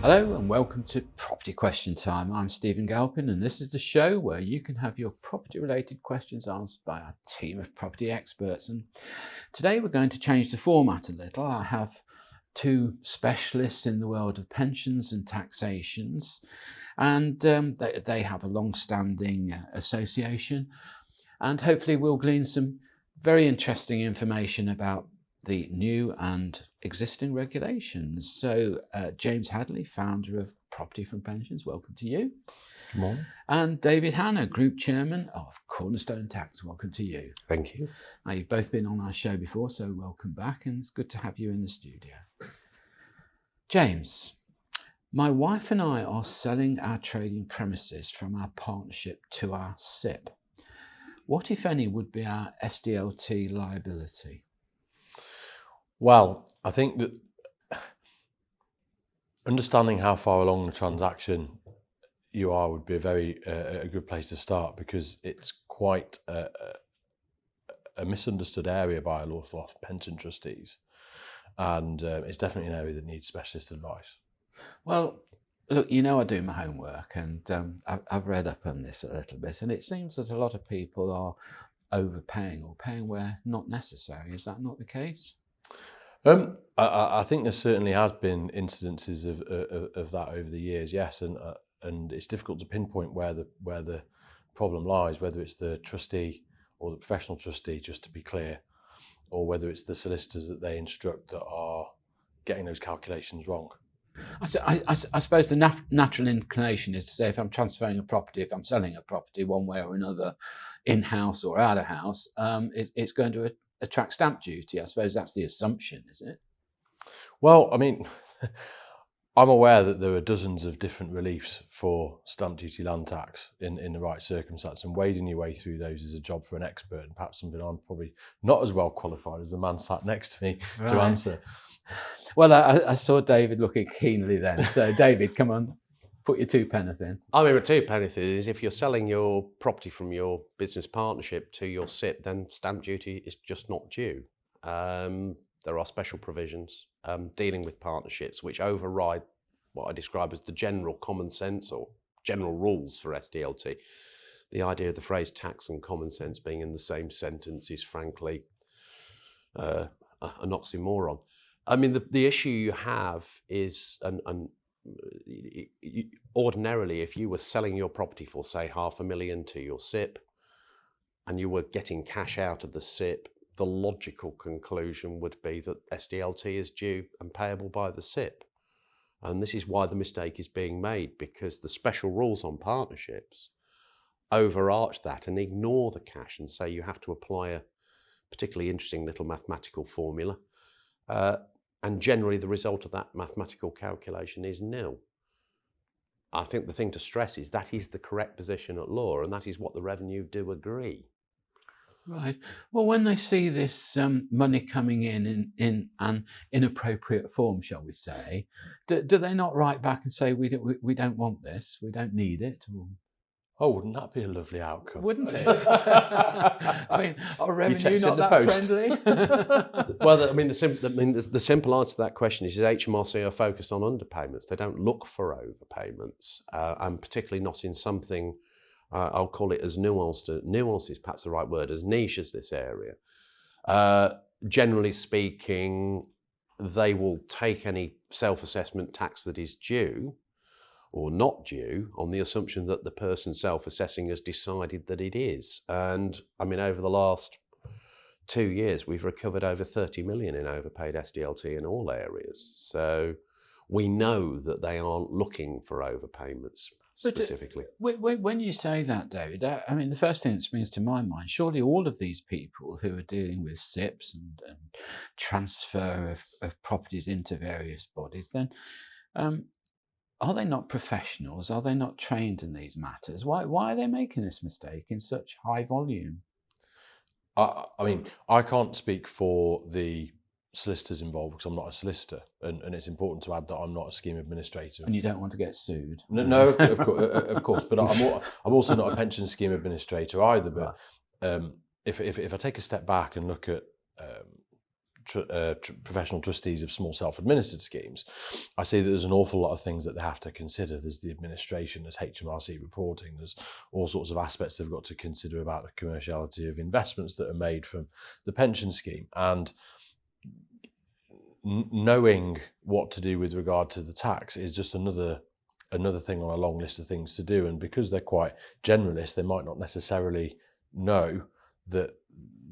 Hello and welcome to Property Question Time. I'm Stephen Galpin and this is the show where you can have your property related questions answered by our team of property experts. And today we're going to change the format a little. I have two specialists in the world of pensions and taxations, and they have a long-standing association, and hopefully we'll glean some very interesting information about the new and existing regulations. So James Hadley, founder of Property from Pensions, welcome to you. Good morning. And David Hanna, Group Chairman of Cornerstone Tax, welcome to you. Thank you. Now, you've both been on our show before, so welcome back, and it's good to have you in the studio. James, my wife and I are selling our trading premises from our partnership to our SIP. What, if any, would be our SDLT liability? Well, I think that understanding how far along the transaction you are would be a good place to start, because it's quite a misunderstood area by a lot of pension trustees, and it's definitely an area that needs specialist advice. Well, look, you know I do my homework, and I've read up on this a little bit, and it seems that a lot of people are overpaying or paying where not necessary. Is that not the case? I think there certainly has been incidences of that over the years, yes, and it's difficult to pinpoint where the problem lies, whether it's the trustee or the professional trustee, just to be clear, or whether it's the solicitors that they instruct that are getting those calculations wrong. I suppose the natural inclination is to say, if I'm transferring a property, if I'm selling a property one way or another, in-house or out-of-house, it's going to attract stamp duty. I suppose that's the assumption, is it? Well, I mean, I'm aware that there are dozens of different reliefs for stamp duty, land tax in the right circumstance, and wading your way through those is a job for an expert, and perhaps something I'm probably not as well qualified as the man sat next to me to answer. Well, I saw David looking keenly then. So David, come on, put your two penneth in. I mean, my two penneth is, if you're selling your property from your business partnership to your SIP, then stamp duty is just not due. There are special provisions dealing with partnerships which override what I describe as the general common sense or general rules for SDLT. The idea of the phrase tax and common sense being in the same sentence is frankly an oxymoron. I mean, the issue you have is, ordinarily, if you were selling your property for, say, $500,000 to your SIP, and you were getting cash out of the SIP, the logical conclusion would be that SDLT is due and payable by the SIP. And this is why the mistake is being made, because the special rules on partnerships overarch that and ignore the cash and say you have to apply a particularly interesting little mathematical formula. And generally the result of that mathematical calculation is nil. I think the thing to stress is that is the correct position at law, and that is what the revenue do agree. Right. Well, when they see this money coming in an inappropriate form, shall we say, do they not write back and say, we don't want this, we don't need it? Or... Oh, wouldn't that be a lovely outcome? Wouldn't it? I mean, are revenue not that friendly? Well, I mean, the simple answer to that question is HMRC are focused on underpayments. They don't look for overpayments, and particularly not in something, I'll call it as nuanced. Nuance is perhaps the right word, as niche as this area. Generally speaking, they will take any self-assessment tax that is due or not due on the assumption that the person self-assessing has decided that it is. And I mean, over the last 2 years, we've recovered over 30 million in overpaid SDLT in all areas. So we know that they aren't looking for overpayments specifically. But when you say that, David, I mean, the first thing that springs to my mind, surely all of these people who are dealing with SIPs and transfer of properties into various bodies, then are they not professionals? Are they not trained in these matters? Why are they making this mistake in such high volume? I mean, I can't speak for the solicitors involved because I'm not a solicitor, and it's important to add that I'm not a scheme administrator. And you don't want to get sued? No, of course. But I'm also not a pension scheme administrator either. But if I take a step back and look at professional trustees of small self-administered schemes, I see that there's an awful lot of things that they have to consider. There's the administration, there's HMRC reporting, there's all sorts of aspects they've got to consider about the commerciality of investments that are made from the pension scheme. And knowing what to do with regard to the tax is just another thing on a long list of things to do. And because they're quite generalist, they might not necessarily know that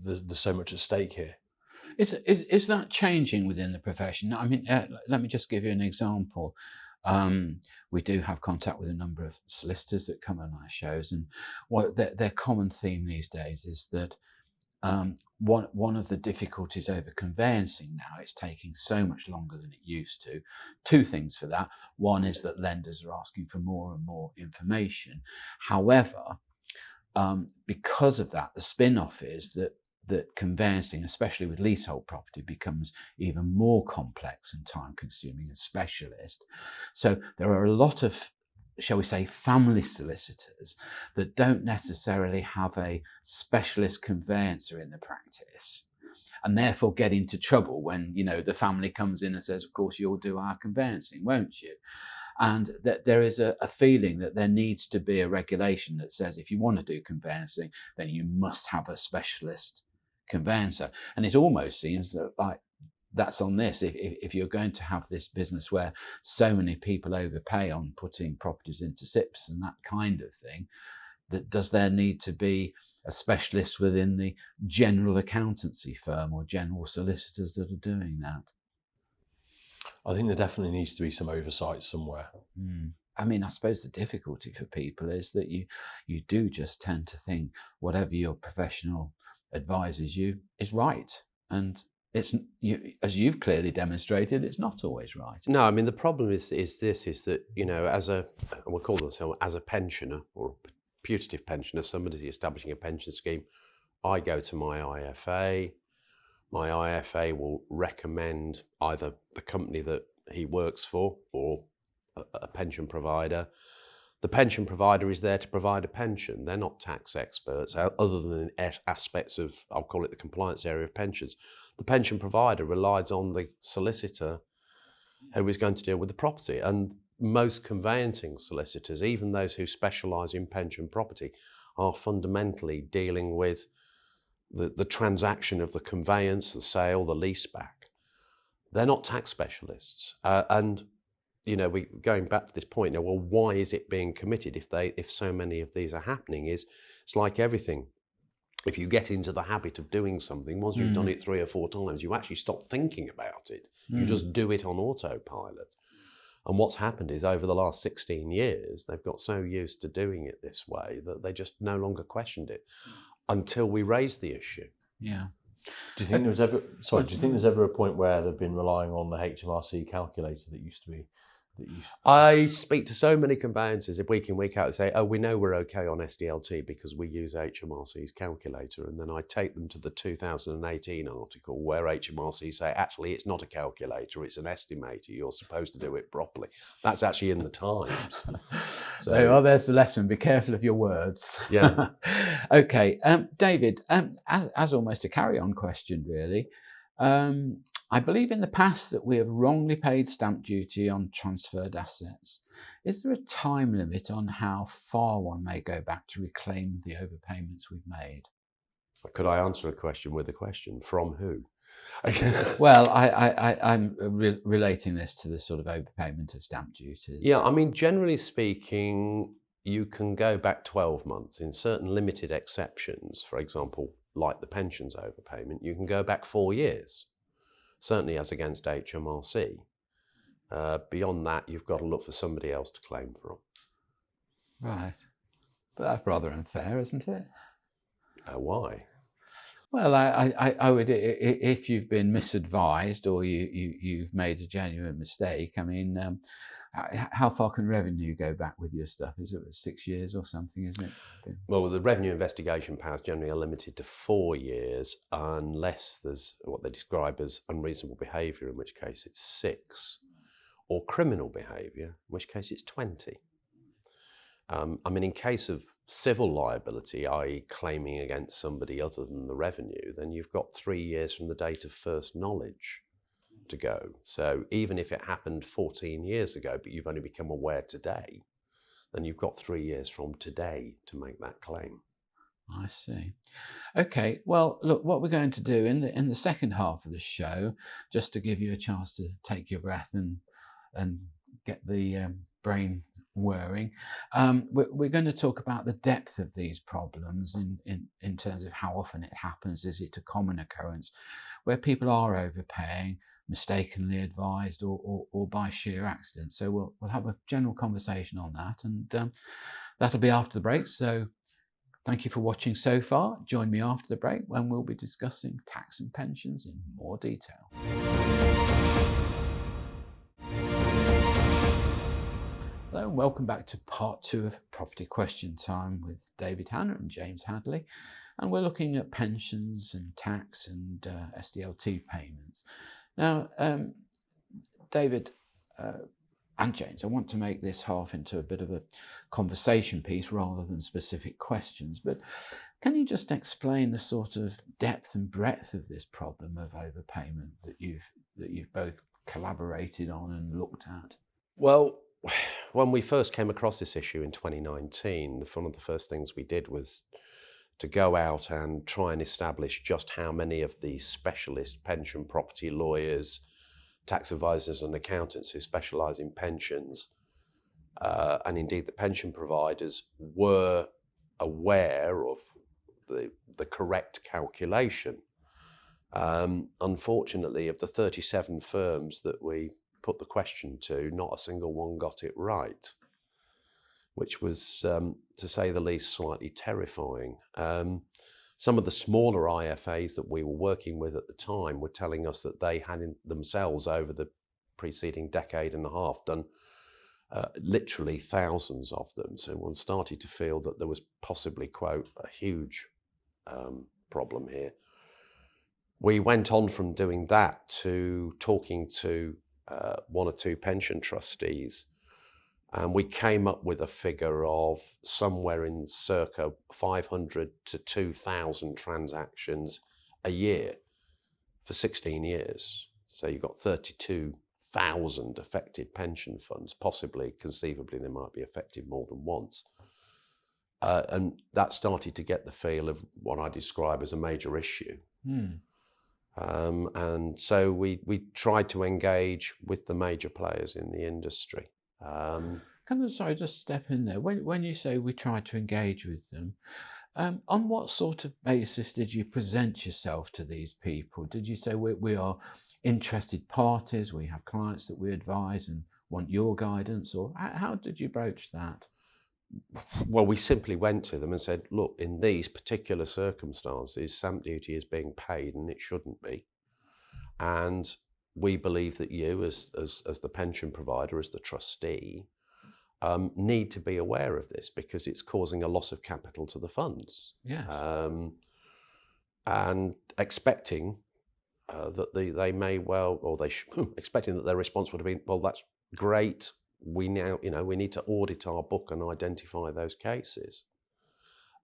there's so much at stake here. Is that changing within the profession? I mean, let me just give you an example. We do have contact with a number of solicitors that come on our shows, and what their common theme these days is that one of the difficulties over conveyancing now, it's taking so much longer than it used to. Two things for that. One is that lenders are asking for more and more information. However, because of that, the spin-off is that conveyancing, especially with leasehold property, becomes even more complex and time-consuming and specialist. So there are a lot of, shall we say, family solicitors that don't necessarily have a specialist conveyancer in the practice, and therefore get into trouble when, you know, the family comes in and says, of course, you'll do our conveyancing, won't you? And that there is a feeling that there needs to be a regulation that says if you want to do conveyancing, then you must have a specialist conveyancer. And it almost seems that like that's on this. If you're going to have this business where so many people overpay on putting properties into SIPs and that kind of thing, that does there need to be a specialist within the general accountancy firm or general solicitors that are doing that? I think there definitely needs to be some oversight somewhere. I mean, I suppose the difficulty for people is that you do just tend to think whatever your professional advises you is right, and it's as you've clearly demonstrated, it's not always right. No, I mean the problem is that, you know, we'll call them as a pensioner or a putative pensioner, somebody establishing a pension scheme, I go to my IFA. My IFA will recommend either the company that he works for or a pension provider. The pension provider is there to provide a pension. They're not tax experts, other than aspects of, I'll call it the compliance area of pensions. The pension provider relies on the solicitor who is going to deal with the property. And most conveyancing solicitors, even those who specialise in pension property, are fundamentally dealing with the transaction of the conveyance, the sale, the lease back. They're not tax specialists. And you know, going back to this point now, well, why is it being committed if so many of these are happening? It's like everything. If you get into the habit of doing something, once you've done it 3 or 4 times, you actually stop thinking about it. You just do it on autopilot. And what's happened is over the last 16 years, they've got so used to doing it this way that they just no longer questioned it until we raised the issue. Yeah. Do you think there's ever a point where they've been relying on the HMRC calculator that used to be? I speak to so many conveyancers week in, week out and say, oh, we know we're okay on SDLT because we use HMRC's calculator. And then I take them to the 2018 article where HMRC say, actually, it's not a calculator, it's an estimator. You're supposed to do it properly. That's actually in the Times. So well, there's the lesson. Be careful of your words. Yeah. Okay. David, as almost a carry-on question, really, I believe in the past that we have wrongly paid stamp duty on transferred assets. Is there a time limit on how far one may go back to reclaim the overpayments we've made? Could I answer a question with a question? From who? Well, I'm relating this to the sort of overpayment of stamp duties. Yeah, I mean, generally speaking, you can go back 12 months. In certain limited exceptions, for example, like the pensions overpayment, you can go back 4 years. Certainly as against HMRC. Beyond that, you've got to look for somebody else to claim from. Right. But that's rather unfair, isn't it? Why? Well, I would, if you've been misadvised or you've made a genuine mistake, I mean, how far can revenue go back with your stuff? Is it 6 years or something, isn't it? Well, the revenue investigation powers generally are limited to 4 years unless there's what they describe as unreasonable behaviour, in which case it's 6, or criminal behaviour, in which case it's 20. I mean, in case of civil liability, i.e. claiming against somebody other than the revenue, then you've got 3 years from the date of first knowledge to go. So even if it happened 14 years ago, but you've only become aware today, then you've got 3 years from today to make that claim. I see. Okay, well, look, what we're going to do in the second half of the show, just to give you a chance to take your breath and get the brain whirring, we're going to talk about the depth of these problems in terms of how often it happens. Is it a common occurrence where people are overpaying, mistakenly advised, or by sheer accident? So we'll have a general conversation on that, and that'll be after the break. So thank you for watching so far. Join me after the break when we'll be discussing tax and pensions in more detail. Hello and welcome back to part 2 of Property Question Time with David Hanna and James Hadley. And we're looking at pensions and tax and SDLT payments. Now, David and James, I want to make this half into a bit of a conversation piece rather than specific questions, but can you just explain the sort of depth and breadth of this problem of overpayment that you've both collaborated on and looked at? Well, when we first came across this issue in 2019, one of the first things we did was to go out and try and establish just how many of the specialist pension property lawyers, tax advisors and accountants who specialise in pensions, and indeed the pension providers, were aware of the correct calculation. Unfortunately, of the 37 firms that we put the question to, not a single one got it right, which was, to say the least, slightly terrifying. Some of the smaller IFAs that we were working with at the time were telling us that they had themselves, over the preceding decade and a half, done literally thousands of them. So one started to feel that there was possibly, quote, a huge problem here. We went on from doing that to talking to 1 or 2 pension trustees, and we came up with a figure of somewhere in circa 500 to 2,000 transactions a year for 16 years. So you've got 32,000 affected pension funds, possibly, conceivably, they might be affected more than once. And that started to get the feel of what I describe as a major issue. And so we tried to engage with the major players in the industry. Can I, sorry, just step in there? When you say we tried to engage with them, on what sort of basis did you present yourself to these people? Did you say we are interested parties, we have clients that we advise and want your guidance, or how did you broach that? Well, we simply went to them and said, look, in these particular circumstances, stamp duty is being paid and it shouldn't be. And we believe that you, as the pension provider, as the trustee, need to be aware of this because it's causing a loss of capital to the funds. Yes. And expecting that they may well, or they should, expecting that their response would have been, well, that's great. We now, we need to audit our book and identify those cases.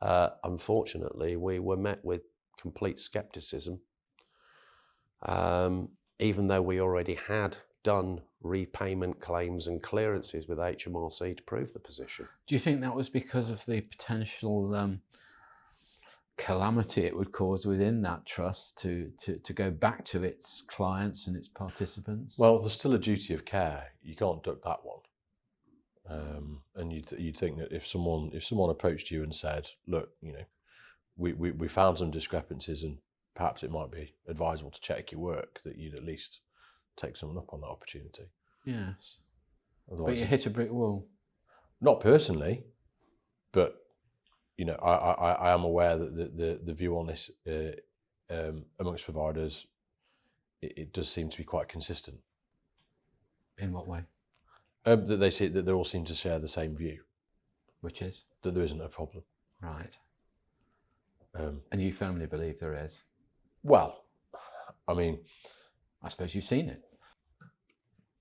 Unfortunately, we were met with complete skepticism, even though we already had done repayment claims and clearances with HMRC to prove the position. Do you think that was because of the potential calamity it would cause within that trust to go back to its clients and its participants? Well, there's still a duty of care. You can't duck that one. And you'd think that if someone approached you and said, look, we found some discrepancies and perhaps it might be advisable to check your work, that you'd at least take someone up on that opportunity. Yes. Otherwise, but you hit a brick wall. Not personally, but I am aware that the view on this amongst providers, it does seem to be quite consistent. In what way? That they all seem to share the same view, Which is that there isn't a problem. right. And you firmly believe there is. Well, I mean, I suppose you've seen it.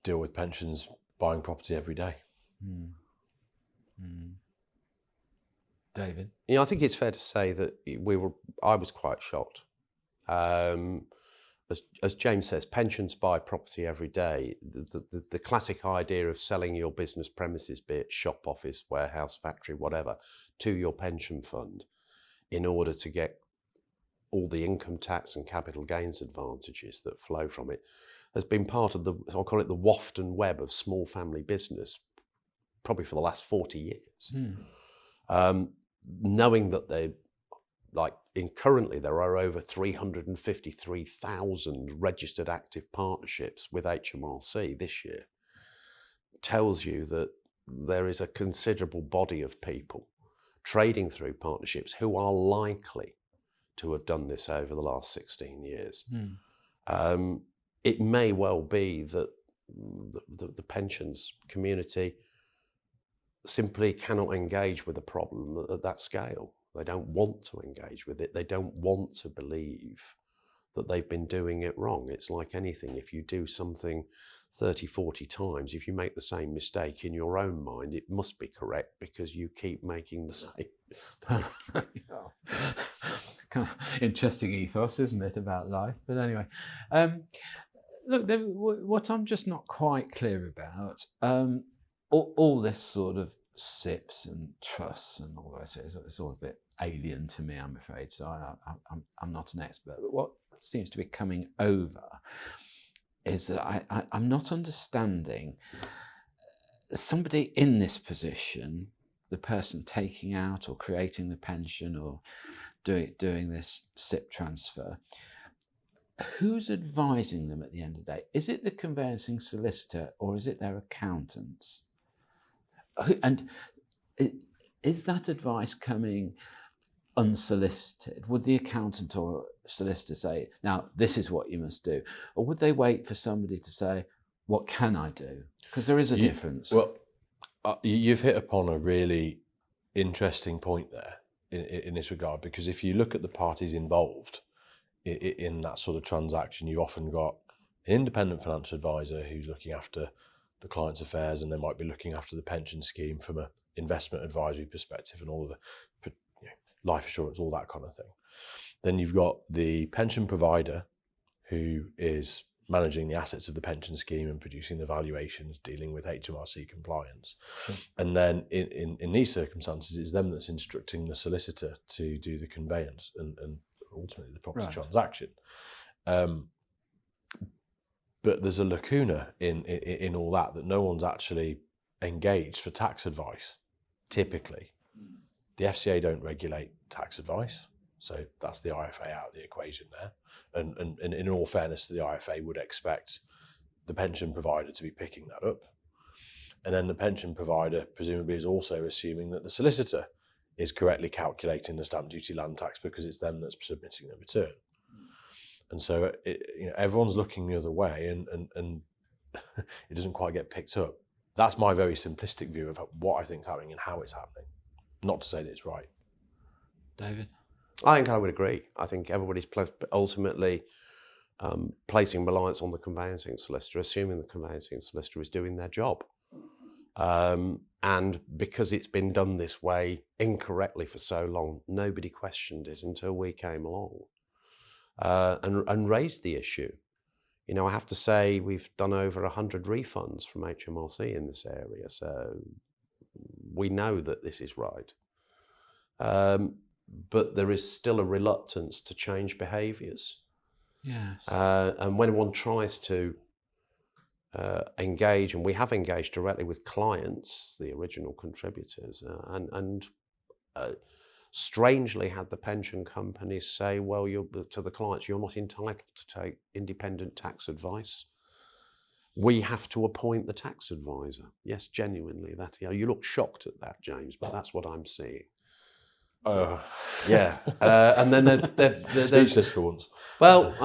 Deal with pensions, buying property every day. David? I think it's fair to say that I was quite shocked. As James says, pensions buy property every day. The classic idea of selling your business premises, be it shop, office, warehouse, factory, whatever, to your pension fund in order to get all the income tax and capital gains advantages that flow from it, has been part of I'll call it the waft and web of small family business, probably for the last 40 years. Knowing that currently there are over 353,000 registered active partnerships with HMRC this year, tells you that there is a considerable body of people trading through partnerships who are likely to have done this over the last 16 years. It may well be that the pensions community simply cannot engage with a problem at that scale. They don't want to engage with it. They don't want to believe that they've been doing it wrong. It's like anything. If you do something 30, 40 times, if you make the same mistake in your own mind, it must be correct because you keep making the same mistake. Kind of interesting ethos, isn't it, about life? But anyway, look, what I'm just not quite clear about, all this sort of SIPs and trusts and all that, it's all a bit alien to me, I'm afraid. So I'm not an expert. But what seems to be coming over is that I'm not understanding somebody in this position, the person taking out or creating the pension or doing this SIP transfer, who's advising them at the end of the day? Is it the conveyancing solicitor or is it their accountants? And is that advice coming unsolicited? Would the accountant or solicitor say, now, this is what you must do? Or would they wait for somebody to say, what can I do? Because there is a difference. Well, you've hit upon a really interesting point there in this regard, because if you look at the parties involved in that sort of transaction, you often got an independent financial advisor who's looking after the client's affairs, and they might be looking after the pension scheme from an investment advisory perspective and all of the life assurance, all that kind of thing. Then you've got the pension provider who is managing the assets of the pension scheme and producing the valuations, dealing with HMRC compliance. Sure. And then in these circumstances, it's them that's instructing the solicitor to do the conveyance and ultimately the property transaction. But there's a lacuna in all that no one's actually engaged for tax advice, typically. The FCA don't regulate tax advice, so that's the IFA out of the equation there. And in all fairness, the IFA would expect the pension provider to be picking that up. And then the pension provider presumably is also assuming that the solicitor is correctly calculating the stamp duty land tax because it's them that's submitting the return. And so everyone's looking the other way and it doesn't quite get picked up. That's my very simplistic view of what I think is happening and how it's happening. Not to say that it's right. David? I think I would agree. I think everybody's ultimately placing reliance on the conveyancing solicitor, assuming the conveyancing solicitor is doing their job. And because it's been done this way incorrectly for so long, nobody questioned it until we came along and raised the issue. I have to say we've done over 100 refunds from HMRC in this area, so we know that this is right. But there is still a reluctance to change behaviours. Yes. And when one tries to engage, and we have engaged directly with clients, the original contributors, and strangely had the pension companies say, well, to the clients, you're not entitled to take independent tax advice. We have to appoint the tax advisor. Yes, genuinely, you look shocked at that, James, but that's what I'm seeing. Yeah, and then they're speechless for once. Well,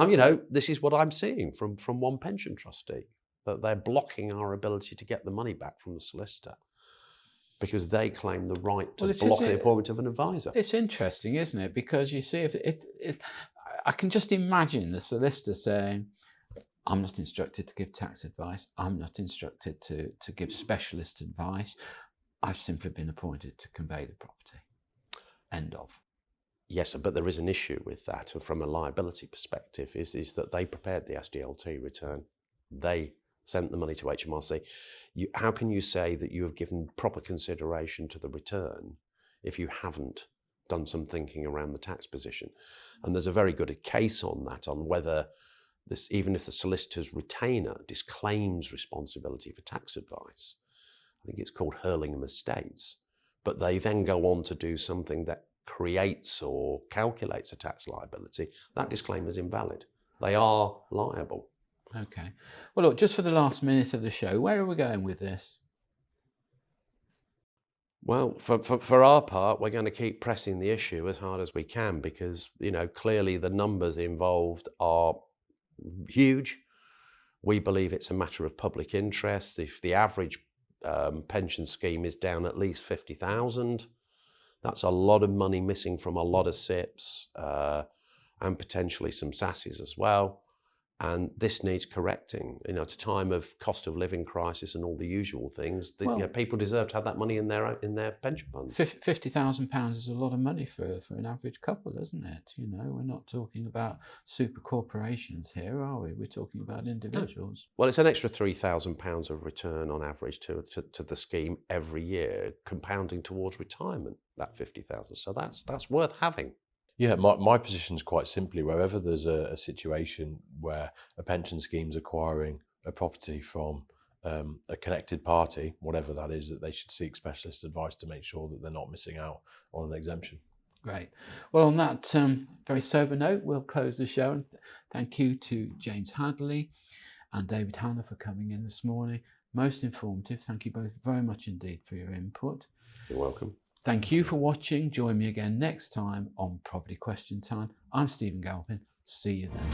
this is what I'm seeing from one pension trustee, that they're blocking our ability to get the money back from the solicitor because they claim the right to block the appointment of an advisor. It's interesting, isn't it? Because you see, I can just imagine the solicitor saying, I'm not instructed to give tax advice. I'm not instructed to give specialist advice. I've simply been appointed to convey the property. End of. Yes, but there is an issue with that, and from a liability perspective, is that they prepared the SDLT return. They sent the money to HMRC. How can you say that you have given proper consideration to the return if you haven't done some thinking around the tax position? And there's a very good case on that, on whether this, even if the solicitor's retainer disclaims responsibility for tax advice, I think it's called Hurlingham Estates, but they then go on to do something that creates or calculates a tax liability, that disclaimer is invalid. They are liable. Okay. Well, look, just for the last minute of the show, where are we going with this? Well, for our part, we're going to keep pressing the issue as hard as we can, because, you know, clearly the numbers involved are huge. We believe it's a matter of public interest. If the average pension scheme is down at least 50,000, that's a lot of money missing from a lot of SIPs and potentially some SASSs as well. And this needs correcting. You know, at a time of cost of living crisis and all the usual things, you know, people deserve to have that money in their pension funds. £50,000 is a lot of money for an average couple, isn't it? You know, we're not talking about super corporations here, are we? We're talking about individuals. Well, it's an extra £3,000 of return on average to the scheme every year, compounding towards retirement, that 50,000. So that's worth having. Yeah, my position is quite simply, wherever there's a situation where a pension scheme's acquiring a property from a connected party, whatever that is, that they should seek specialist advice to make sure that they're not missing out on an exemption. Great. Well, on that very sober note, we'll close the show. And thank you to James Hadley and David Hanna for coming in this morning. Most informative. Thank you both very much indeed for your input. You're welcome. Thank you for watching. Join me again next time on Property Question Time. I'm Stephen Galpin. See you then.